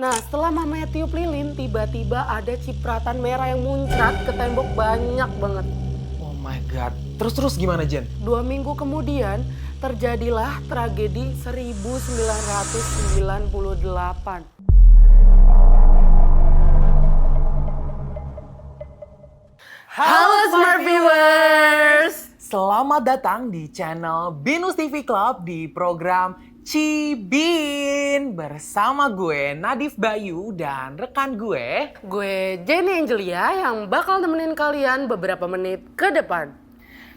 Nah, setelah mamanya tiup lilin, tiba-tiba ada cipratan merah yang muncrat ke tembok banyak banget. Oh my god. Terus gimana Jen? 2 minggu kemudian, terjadilah tragedi 1998. Halo Smart Viewers! Selamat datang di channel Binus TV Club di program Cibin bersama gue Nadif Bayu dan rekan gue. Gue Jenny Angelia yang bakal nemenin kalian beberapa menit ke depan.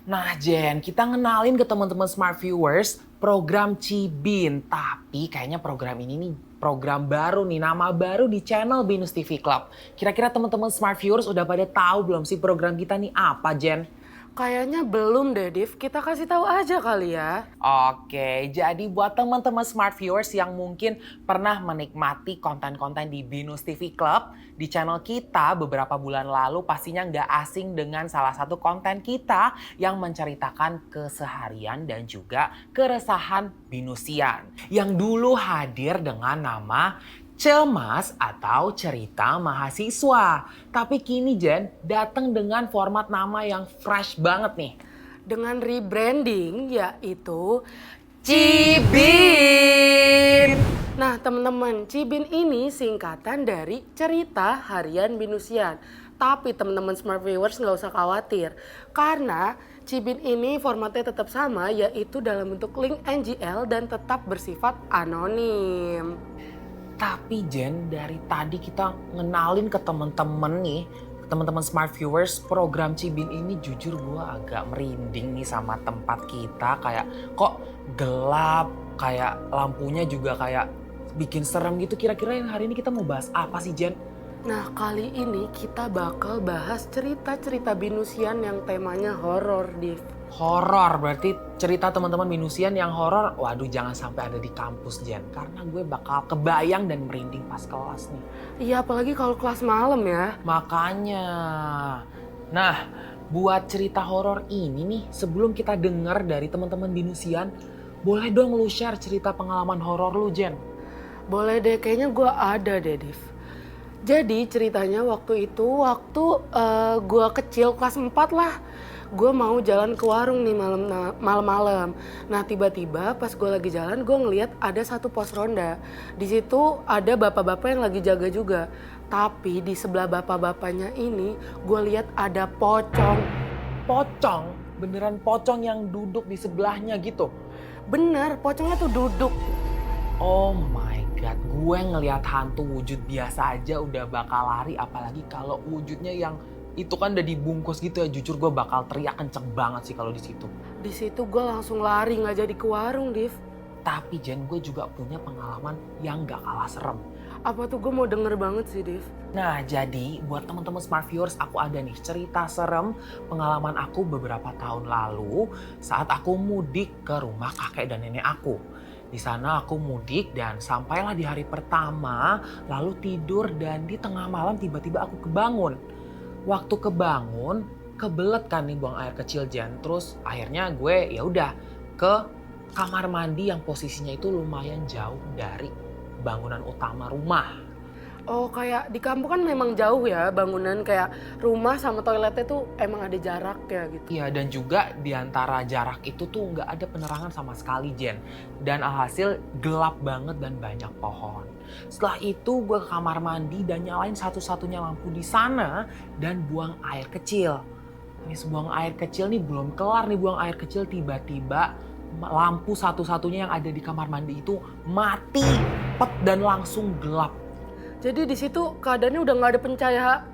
Nah Jen, kita ngenalin ke teman-teman Smart Viewers program Cibin. Tapi kayaknya program ini nih program baru nih, nama baru di channel Binus TV Club. Kira-kira teman-teman Smart Viewers udah pada tahu belum sih program kita nih apa Jen? Kayaknya belum deh, Div. Kita kasih tahu aja kali ya. Oke, jadi buat teman-teman Smart Viewers yang mungkin pernah menikmati konten-konten di Binus TV Club, di channel kita beberapa bulan lalu pastinya nggak asing dengan salah satu konten kita yang menceritakan keseharian dan juga keresahan Binusian. Yang dulu hadir dengan nama Cemas atau Cerita Mahasiswa. Tapi kini Jen datang dengan format nama yang fresh banget nih. Dengan rebranding yaitu Cibin. Nah teman-teman, Cibin ini singkatan dari Cerita Harian Binusian. Tapi teman-teman Smart Viewers nggak usah khawatir. Karena Cibin ini formatnya tetap sama, yaitu dalam bentuk link NGL dan tetap bersifat anonim. Tapi Jen, dari tadi kita ngenalin ke temen-temen nih, teman-teman Smart Viewers, program Cibin ini jujur gue agak merinding nih sama tempat kita. Kayak kok gelap, kayak lampunya juga kayak bikin serem gitu. Kira-kira yang hari ini kita mau bahas apa sih Jen? Nah kali ini kita bakal bahas cerita-cerita Binusian yang temanya horor, Div. Horor, berarti cerita teman-teman Binusian yang horor, waduh jangan sampai ada di kampus Jen. Karena gue bakal kebayang dan merinding pas kelas nih. Iya apalagi kalau kelas malam ya. Makanya. Nah, buat cerita horor ini nih, sebelum kita dengar dari teman-teman Binusian, boleh dong lu share cerita pengalaman horor lu Jen? Boleh deh, kayaknya gue ada deh, Div. Jadi ceritanya waktu itu, gue kecil kelas 4 lah. Gue mau jalan ke warung nih malam-malam. Nah tiba-tiba pas gue lagi jalan gue ngeliat ada satu pos ronda. Di situ ada bapak-bapak yang lagi jaga juga. Tapi di sebelah bapak-bapaknya ini gue lihat ada pocong. Pocong? Beneran pocong yang duduk di sebelahnya gitu? Bener, pocongnya tuh duduk. Oh my god, gue ngelihat hantu wujud biasa aja udah bakal lari. Apalagi kalau wujudnya yang itu kan udah dibungkus gitu ya, jujur gue bakal teriak kenceng banget sih kalau di situ. Di situ gue langsung lari nggak jadi ke warung, Div. Tapi Jen, gue juga punya pengalaman yang gak kalah serem. Apa tuh, gue mau denger banget sih, Div. Nah jadi buat teman-teman Smart Viewers, aku ada nih cerita serem pengalaman aku beberapa tahun lalu saat aku mudik ke rumah kakek dan nenek aku. Di sana aku mudik dan sampailah di hari pertama, lalu tidur dan di tengah malam tiba-tiba aku kebangun. Waktu kebangun, kebelet kan nih buang air kecil Jan. Terus akhirnya gue ya udah ke kamar mandi yang posisinya itu lumayan jauh dari bangunan utama rumah. Oh kayak di kampung kan memang jauh ya bangunan, kayak rumah sama toiletnya tuh emang ada jaraknya gitu. Iya dan juga di antara jarak itu tuh nggak ada penerangan sama sekali Jen. Dan alhasil gelap banget dan banyak pohon. Setelah itu gue ke kamar mandi dan nyalain satu-satunya lampu di sana dan buang air kecil. Habis buang air kecil nih belum kelar nih buang air kecil, tiba-tiba lampu satu-satunya yang ada di kamar mandi itu mati pet dan langsung gelap. Jadi di situ keadaannya udah nggak ada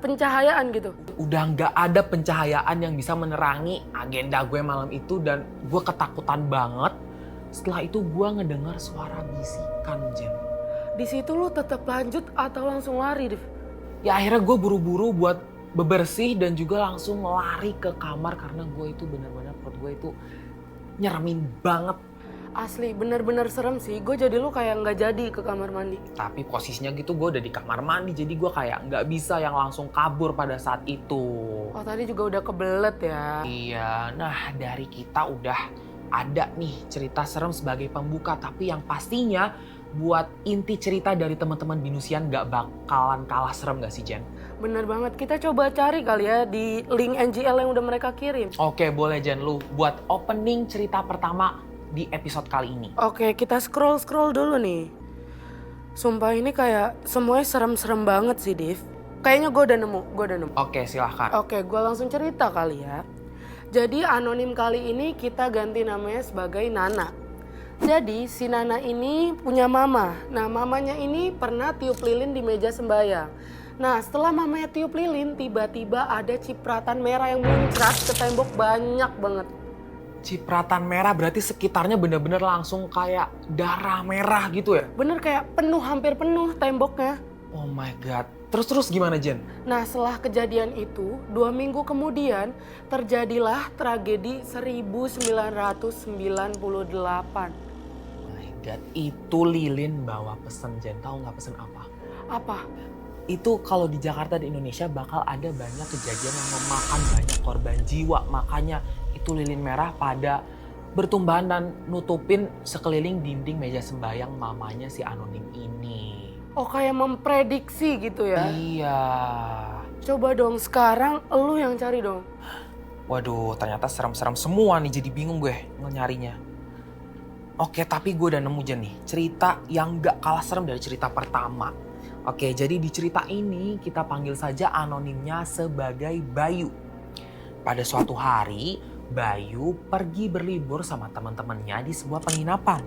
pencahayaan gitu. Udah nggak ada pencahayaan yang bisa menerangi agenda gue malam itu dan gue ketakutan banget. Setelah itu gue ngedengar suara bisikan Jen. Di situ lu tetap lanjut atau langsung lari, Div? Ya akhirnya gue buru-buru buat bebersih dan juga langsung lari ke kamar karena gue itu benar-benar perut gue itu nyeremin banget. Asli bener-bener serem sih. Gue jadi lu kayak nggak jadi ke kamar mandi. Tapi posisinya gitu gue udah di kamar mandi jadi gue kayak nggak bisa yang langsung kabur pada saat itu. Oh tadi juga udah kebelet ya. Iya, nah dari kita udah ada nih cerita serem sebagai pembuka. Tapi yang pastinya buat inti cerita dari teman-teman Binusian gak bakalan kalah serem gak sih Jen? Bener banget, kita coba cari kali ya di link NGL yang udah mereka kirim. Oke, boleh Jen, lu buat opening cerita pertama di episode kali ini. Oke, kita scroll dulu nih. Sumpah ini kayak semuanya serem-serem banget sih, Div. Kayaknya gue udah nemu. Oke, silahkan. Oke, gue langsung cerita kali ya. Jadi anonim kali ini kita ganti namanya sebagai Nana. Jadi si Nana ini punya mama. Nah mamanya ini pernah tiup lilin di meja sembahyang. Nah setelah mamanya tiup lilin tiba-tiba ada cipratan merah yang muncrat ke tembok banyak banget. Cipratan merah berarti sekitarnya bener-bener langsung kayak darah merah gitu ya? Bener kayak hampir penuh temboknya. Oh my god. Terus gimana Jen? Nah setelah kejadian itu 2 minggu kemudian terjadilah tragedi 1998. God, itu lilin bawa pesen Jen, tahu nggak pesen apa? Apa? Itu kalau di Jakarta di Indonesia bakal ada banyak kejadian yang memakan banyak korban jiwa. Makanya itu lilin merah pada bertumbuhan dan nutupin sekeliling dinding meja sembahyang mamanya si anonim ini. Oh kayak memprediksi gitu ya? Iya. Coba dong sekarang lu yang cari dong. Waduh ternyata serem-serem semua nih, jadi bingung gue nyarinya. Oke, tapi gue udah nemu Jen nih cerita yang gak kalah serem dari cerita pertama. Oke, jadi di cerita ini kita panggil saja anonimnya sebagai Bayu. Pada suatu hari, Bayu pergi berlibur sama teman-temannya di sebuah penginapan.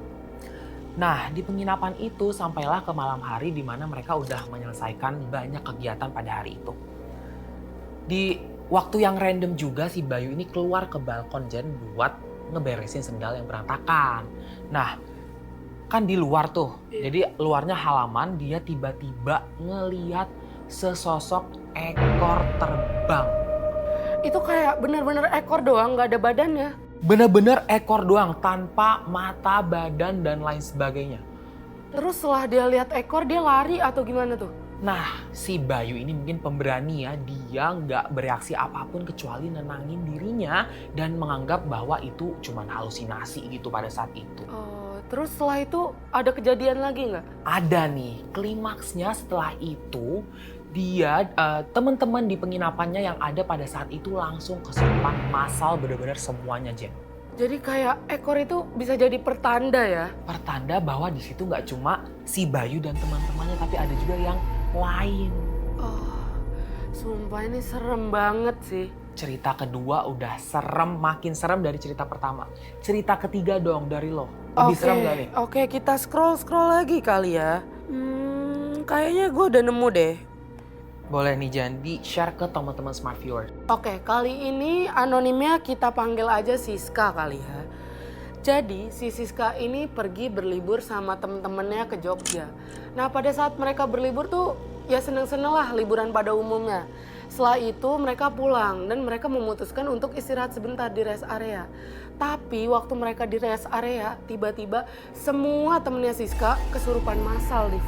Nah, di penginapan itu sampailah ke malam hari di mana mereka udah menyelesaikan banyak kegiatan pada hari itu. Di waktu yang random juga si Bayu ini keluar ke balkon Jen buat ngeberesin sendal yang berantakan. Nah, kan di luar tuh. Jadi luarnya halaman, dia tiba-tiba ngeliat sesosok ekor terbang. Itu kayak bener-bener ekor doang, gak ada badannya. Bener-bener ekor doang, tanpa mata, badan, dan lain sebagainya. Terus setelah dia lihat ekor, dia lari atau gimana tuh? Nah, si Bayu ini mungkin pemberani ya, dia nggak bereaksi apapun kecuali nenangin dirinya dan menganggap bahwa itu cuma halusinasi gitu pada saat itu. Oh, terus setelah itu ada kejadian lagi nggak? Ada nih, klimaksnya setelah itu dia teman-teman di penginapannya yang ada pada saat itu langsung kesurupan massal benar-benar semuanya Jen. Jadi kayak ekor itu bisa jadi pertanda ya? Pertanda bahwa di situ nggak cuma si Bayu dan teman-temannya tapi ada juga yang lain. Oh, sumpah ini serem banget sih. Cerita kedua udah serem, makin serem dari cerita pertama. Cerita ketiga dong dari lo. Lebih serem gak nih? Oke, kita scroll lagi kali ya. Kayaknya gue udah nemu deh. Boleh nih Jan, di-share ke teman-teman Smart Viewers. Oke, kali ini anonimnya kita panggil aja Siska kali ya. Jadi si Siska ini pergi berlibur sama temen-temennya ke Jogja. Nah pada saat mereka berlibur tuh ya seneng-seneng lah liburan pada umumnya. Setelah itu mereka pulang dan mereka memutuskan untuk istirahat sebentar di rest area. Tapi waktu mereka di rest area tiba-tiba semua temennya Siska kesurupan massal, Div.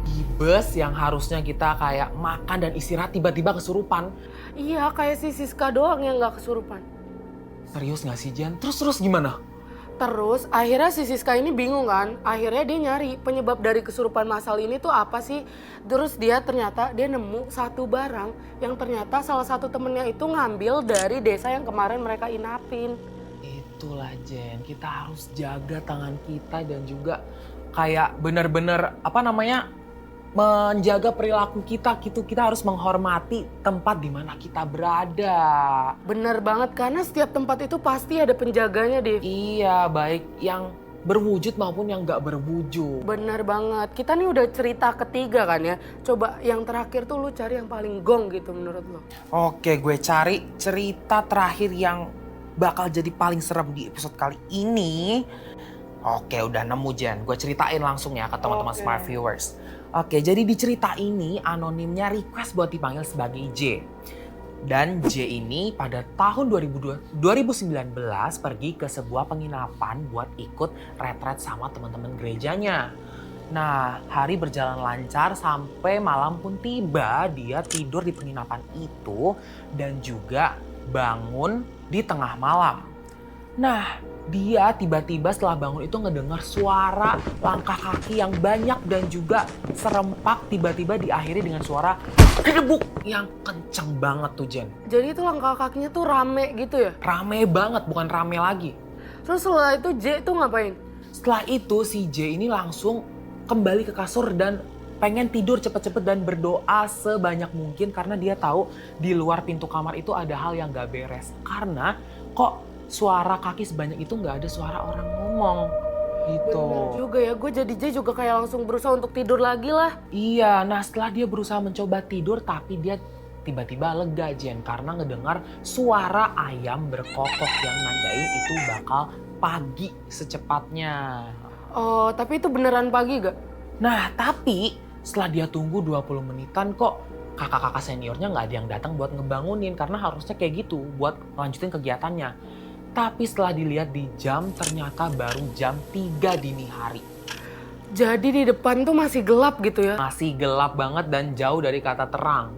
Di bus yang harusnya kita kayak makan dan istirahat tiba-tiba kesurupan. Iya kayak si Siska doang yang gak kesurupan. Serius gak sih Jan? Terus gimana? Terus akhirnya si Siska ini bingung kan, akhirnya dia nyari penyebab dari kesurupan massal ini tuh apa sih. Terus dia nemu satu barang yang ternyata salah satu temennya itu ngambil dari desa yang kemarin mereka inapin. Itulah Jen, kita harus jaga tangan kita dan juga kayak bener-bener menjaga perilaku kita gitu. Kita harus menghormati tempat di mana kita berada. Bener banget, karena setiap tempat itu pasti ada penjaganya, Div. Iya, baik yang berwujud maupun yang gak berwujud. Bener banget. Kita nih udah cerita ketiga kan ya. Coba yang terakhir tuh lu cari yang paling gong gitu menurut lo. Oke, gue cari cerita terakhir yang bakal jadi paling serem di episode kali ini. Oke, udah nemu Jen. Gue ceritain langsung ya ke teman-teman Smart Viewers. Oke, jadi di cerita ini anonimnya request buat dipanggil sebagai J. Dan J ini pada tahun 2019 pergi ke sebuah penginapan buat ikut retret sama teman-teman gerejanya. Nah, hari berjalan lancar sampai malam pun tiba. Dia tidur di penginapan itu dan juga bangun di tengah malam. Nah, Dia tiba-tiba setelah bangun itu ngedengar suara langkah kaki yang banyak dan juga serempak tiba-tiba diakhiri dengan suara kedebuk yang kenceng banget tuh Jen. Jadi itu langkah kakinya tuh rame gitu ya? Rame banget, bukan rame lagi. Terus setelah itu J tuh ngapain? Setelah itu si J ini langsung kembali ke kasur dan pengen tidur cepet-cepet dan berdoa sebanyak mungkin karena dia tahu di luar pintu kamar itu ada hal yang gak beres. Karena kok suara kaki sebanyak itu gak ada suara orang ngomong gitu. Bener juga ya, gue jadi J juga kayak langsung berusaha untuk tidur lagi lah. Iya, nah setelah dia berusaha mencoba tidur tapi dia tiba-tiba lega Jen karena ngedengar suara ayam berkokok yang nandain itu bakal pagi secepatnya. Oh, tapi itu beneran pagi gak? Nah tapi setelah dia tunggu 20 menitan kok kakak-kakak seniornya gak ada yang datang buat ngebangunin karena harusnya kayak gitu buat lanjutin kegiatannya. Tapi setelah dilihat di jam ternyata baru jam 3 dini hari. Jadi di depan tuh masih gelap gitu ya? Masih gelap banget dan jauh dari kata terang.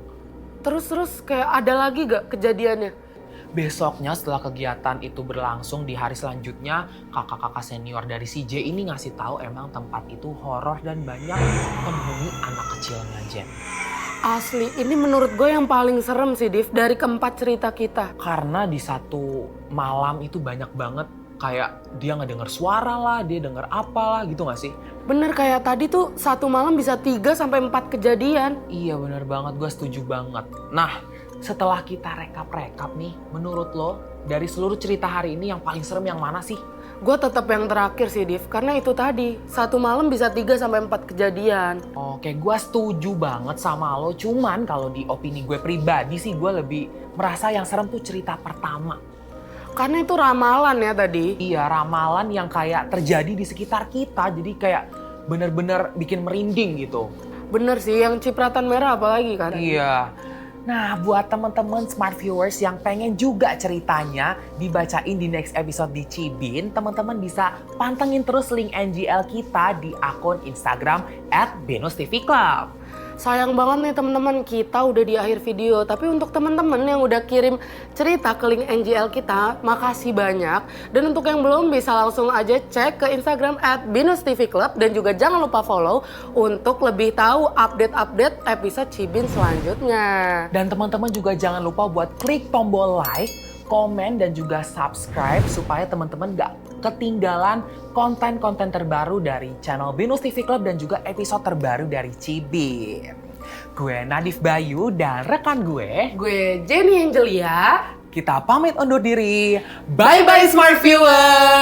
Terus kayak ada lagi gak kejadiannya? Besoknya setelah kegiatan itu berlangsung di hari selanjutnya, kakak-kakak senior dari si J ini ngasih tahu emang tempat itu horor dan banyak penghuni anak kecilnya Jen. Asli, ini menurut gue yang paling serem sih Div dari keempat cerita kita. Karena di satu malam itu banyak banget kayak dia ngedenger suara lah, dia denger apalah gitu gak sih? Bener kayak tadi tuh satu malam bisa 3 sampai 4 kejadian. Iya bener banget, gue setuju banget. Nah setelah kita rekap-rekap nih, menurut lo dari seluruh cerita hari ini yang paling serem yang mana sih? Gue tetap yang terakhir sih Div, karena itu tadi satu malam bisa 3 sampai 4 kejadian. Oke, gue setuju banget sama lo. Cuman kalau di opini gue pribadi sih gue lebih merasa yang serem tuh cerita pertama. Karena itu ramalan ya tadi. Iya, ramalan yang kayak terjadi di sekitar kita. Jadi kayak bener-bener bikin merinding gitu. Bener sih, yang cipratan merah apalagi kan? Iya. Nah, buat teman-teman smart viewers yang pengen juga ceritanya dibacain di next episode di Cibin, teman-teman bisa pantengin terus link NGL kita di akun Instagram @BenusTVClub. Sayang banget nih teman-teman, kita udah di akhir video. Tapi untuk teman-teman yang udah kirim cerita ke link NGL kita, makasih banyak. Dan untuk yang belum bisa langsung aja cek ke Instagram @BenusTVClub dan juga jangan lupa follow untuk lebih tahu update-update episode Cibin selanjutnya. Dan teman-teman juga jangan lupa buat klik tombol like, komen, dan juga subscribe supaya teman-teman gak ketinggalan konten-konten terbaru dari channel Benus TV Club dan juga episode terbaru dari Cibin. Gue Nadif Bayu dan rekan gue Jenny Angelia. kita pamit undur diri. Bye-bye smart viewers!